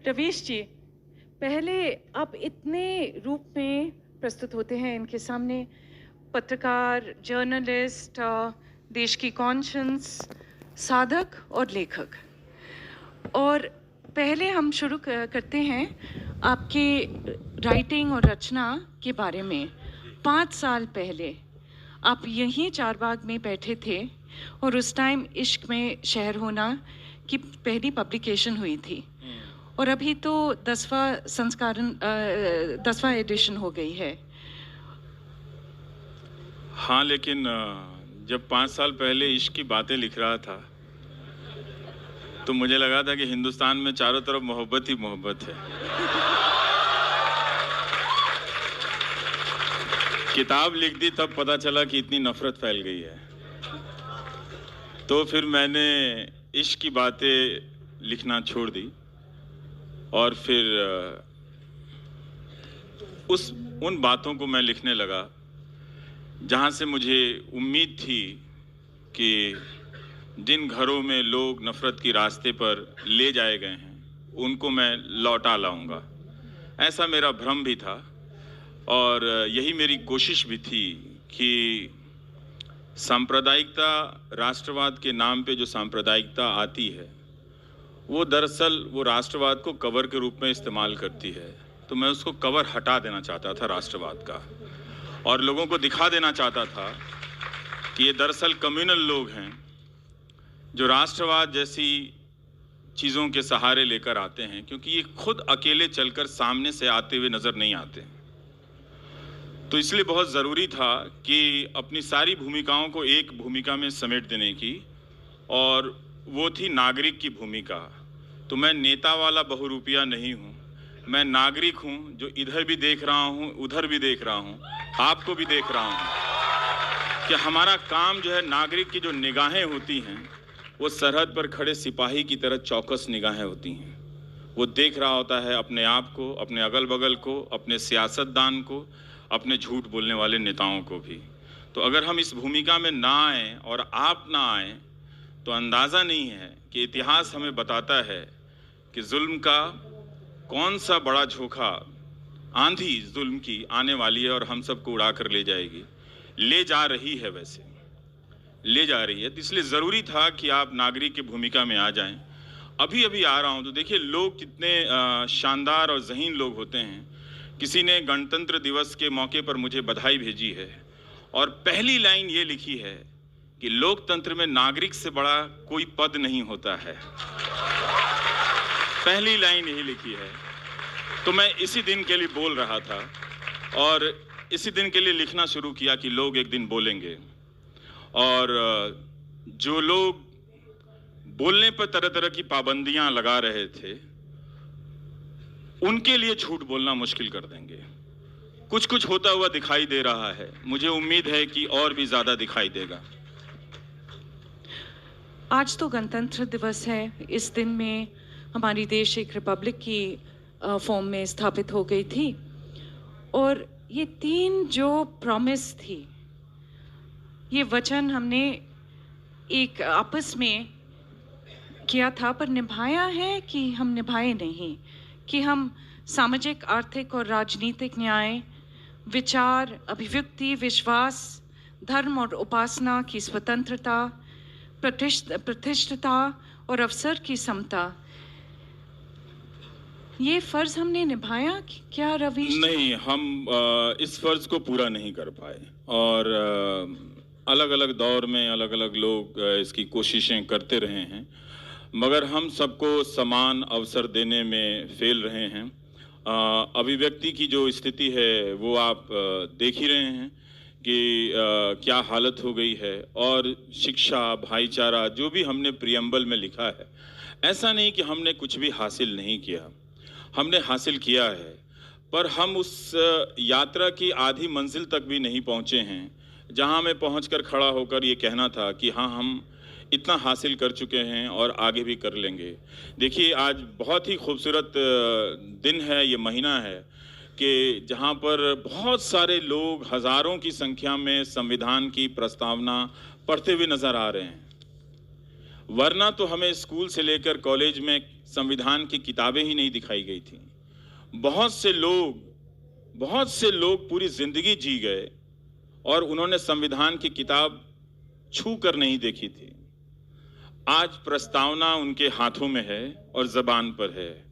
रवीश जी, पहले आप इतने रूप में प्रस्तुत होते हैं इनके सामने, पत्रकार, जर्नलिस्ट, देश की कॉन्शियंस, साधक और लेखक। और पहले हम शुरू करते हैं आपके राइटिंग और रचना के बारे में। 5 साल पहले आप यहीं चारबाग में बैठे थे और उस टाइम इश्क में शहर होना की पहली पब्लिकेशन हुई थी। और अभी तो 10वां एडिशन हो गई है। हाँ, लेकिन जब 5 साल पहले इश्क की बातें लिख रहा था तो मुझे लगा था कि हिंदुस्तान में चारों तरफ मोहब्बत ही मोहब्बत है। किताब लिख दी तब पता चला कि इतनी नफरत फैल गई है। तो फिर मैंने इश्क की बातें लिखना छोड़ दी और फिर उन बातों को मैं लिखने लगा जहाँ से मुझे उम्मीद थी कि जिन घरों में लोग नफरत की रास्ते पर ले जाए गए हैं उनको मैं लौटा लाऊंगा। ऐसा मेरा भ्रम भी था और यही मेरी कोशिश भी थी कि सांप्रदायिकता, राष्ट्रवाद के नाम पे जो सांप्रदायिकता आती है वो दरअसल वो राष्ट्रवाद को कवर के रूप में इस्तेमाल करती है। तो मैं उसको कवर हटा देना चाहता था राष्ट्रवाद का, और लोगों को दिखा देना चाहता था कि ये दरअसल कम्युनल लोग हैं जो राष्ट्रवाद जैसी चीज़ों के सहारे लेकर आते हैं, क्योंकि ये खुद अकेले चलकर सामने से आते हुए नज़र नहीं आते। तो इसलिए बहुत ज़रूरी था कि अपनी सारी भूमिकाओं को एक भूमिका में समेट देने की, और वो थी नागरिक की भूमिका। तो मैं नेता वाला बहुरूपिया नहीं हूँ, मैं नागरिक हूँ जो इधर भी देख रहा हूँ, उधर भी देख रहा हूँ, आपको भी देख रहा हूँ कि हमारा काम जो है, नागरिक की जो निगाहें होती हैं वो सरहद पर खड़े सिपाही की तरह चौकस निगाहें होती हैं। वो देख रहा होता है अपने आप को, अपने अगल बगल को, अपने सियासतदान को, अपने झूठ बोलने वाले नेताओं को भी। तो अगर हम इस भूमिका में ना आएँ और आप ना आएँ तो अंदाज़ा नहीं है कि इतिहास हमें बताता है कि जुल्म का कौन सा बड़ा झोंका, आंधी जुल्म की आने वाली है और हम सबको उड़ा कर ले जाएगी। ले जा रही है, वैसे ले जा रही है। तो इसलिए ज़रूरी था कि आप नागरिक की भूमिका में आ जाएं। अभी अभी आ रहा हूं तो देखिए लोग कितने शानदार और ज़हीन लोग होते हैं। किसी ने गणतंत्र दिवस के मौके पर मुझे बधाई भेजी है और पहली लाइन ये लिखी है कि लोकतंत्र में नागरिक से बड़ा कोई पद नहीं होता है। पहली लाइन यही लिखी है। तो मैं इसी दिन के लिए बोल रहा था और इसी दिन के लिए लिखना शुरू किया कि लोग एक दिन बोलेंगे, और जो लोग बोलने पर तरह तरह की पाबंदियां लगा रहे थे उनके लिए झूठ बोलना मुश्किल कर देंगे। कुछ कुछ होता हुआ दिखाई दे रहा है, मुझे उम्मीद है कि और भी ज्यादा दिखाई देगा। आज तो गणतंत्र दिवस है। इस दिन में हमारी देश एक रिपब्लिक की फॉर्म में स्थापित हो गई थी, और ये 3 जो प्रॉमिस थी, ये वचन हमने एक आपस में किया था, पर निभाया है कि हम निभाए नहीं, कि हम सामाजिक, आर्थिक और राजनीतिक न्याय, विचार, अभिव्यक्ति, विश्वास, धर्म और उपासना की स्वतंत्रता, प्रतिष्ठिता और अवसर की समता, ये फर्ज हमने निभाया क्या रवीश? नहीं, हम इस फर्ज को पूरा नहीं कर पाए, और अलग अलग दौर में अलग अलग लोग इसकी कोशिशें करते रहे हैं, मगर हम सबको समान अवसर देने में फेल रहे हैं। अभिव्यक्ति की जो स्थिति है वो आप देख ही रहे हैं कि क्या हालत हो गई है, और शिक्षा, भाईचारा, जो भी हमने प्रियम्बल में लिखा है, ऐसा नहीं कि हमने कुछ भी हासिल नहीं किया, हमने हासिल किया है, पर हम उस यात्रा की आधी मंजिल तक भी नहीं पहुंचे हैं जहां मैं पहुंचकर खड़ा होकर ये कहना था कि हाँ, हम इतना हासिल कर चुके हैं और आगे भी कर लेंगे। देखिए, आज बहुत ही खूबसूरत दिन है, ये महीना है कि जहां पर बहुत सारे लोग हज़ारों की संख्या में संविधान की प्रस्तावना पढ़ते हुए नज़र आ रहे हैं। वरना तो हमें स्कूल से लेकर कॉलेज में संविधान की किताबें ही नहीं दिखाई गई थी। बहुत से लोग पूरी जिंदगी जी गए और उन्होंने संविधान की किताब छू कर नहीं देखी थी। आज प्रस्तावना उनके हाथों में है और जबान पर है।